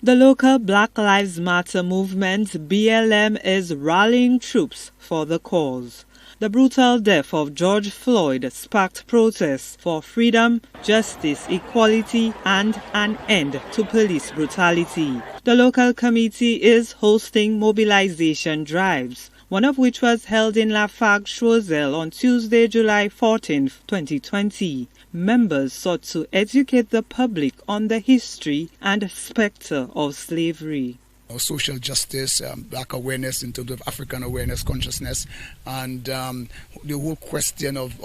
The local Black Lives Matter movement, BLM, is rallying troops for the cause. The brutal death of George Floyd sparked protests for freedom, justice, equality, and an end to police brutality. The local committee is hosting mobilization drives, one of which was held in Lafargue-Choiseul on Tuesday, July 14, 2020. Members sought to educate the public on the history and spectre of slavery. Social justice, black awareness in terms of African awareness, consciousness, and the whole question of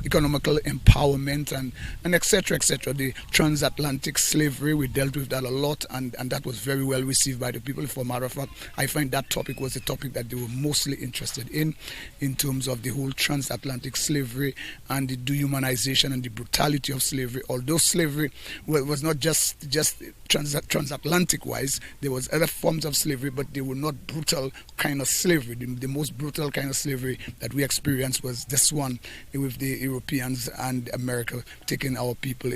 economical empowerment and etc. The transatlantic slavery, we dealt with that a lot, and that was very well received by the people. For a matter of fact, I find that topic was the topic that they were mostly interested in terms of the whole transatlantic slavery and the dehumanization and the brutality of slavery. Although slavery was not just transatlantic wise, there was other forms of slavery, but they were not brutal kind of slavery. The most brutal kind of slavery that we experienced was this one with the Europeans and America taking our people,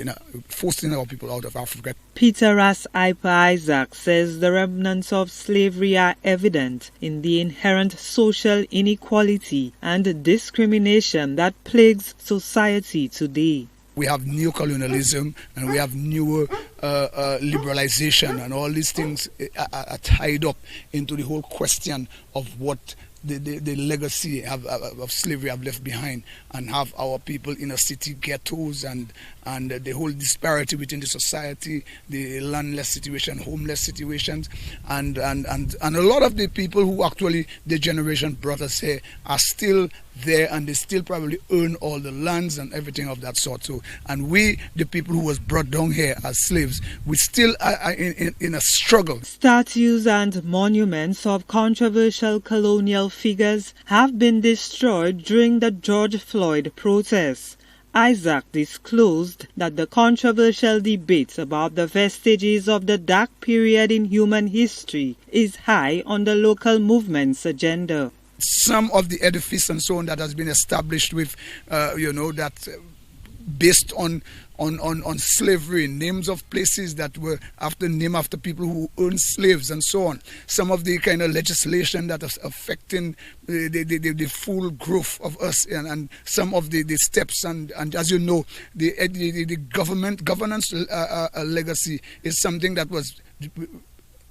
forcing our people out of Africa. Peter Isaac says the remnants of slavery are evident in the inherent social inequality and discrimination that plagues society today. We have neocolonialism and we have newer liberalization, and all these things are tied up into the whole question of what the legacy of slavery have left behind, and have our people in a city ghettos and the whole disparity within the society, the landless situation, homeless situations, and a lot of the people who actually the generation brought us here are still there, and they still probably own all the lands and everything of that sort. So, and we, the people who was brought down here as slaves, we still are in a struggle. Statues and monuments of controversial colonial figures have been destroyed during the George Floyd protests. Isaac disclosed that the controversial debate about the vestiges of the dark period in human history is high on the local movement's agenda. Some of the edifice and so on that has been established with, based on slavery, names of places that were named after people who owned slaves and so on. Some of the kind of legislation that is affecting the full growth of us, and some of the steps, and as you know, the governance legacy is something that was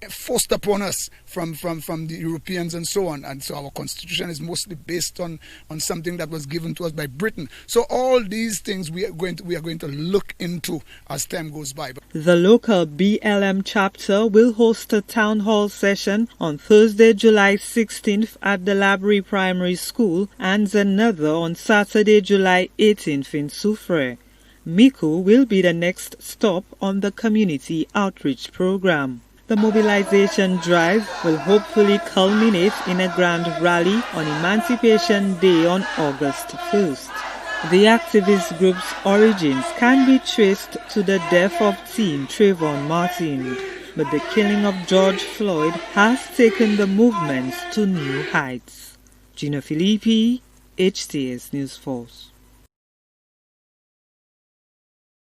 forced upon us from the Europeans and so on, and so our constitution is mostly based on something that was given to us by Britain. So all these things we are going to look into as time goes by. The local BLM chapter will host a town hall session on Thursday, July 16th at the Library Primary School, and another on Saturday, July 18th in Soufrière. Miku will be the next stop on the community outreach program. The mobilization drive will hopefully culminate in a grand rally on Emancipation Day on August 1st. The activist group's origins can be traced to the death of teen Trayvon Martin, but the killing of George Floyd has taken the movement to new heights. Gina Filippi, HTS News Force.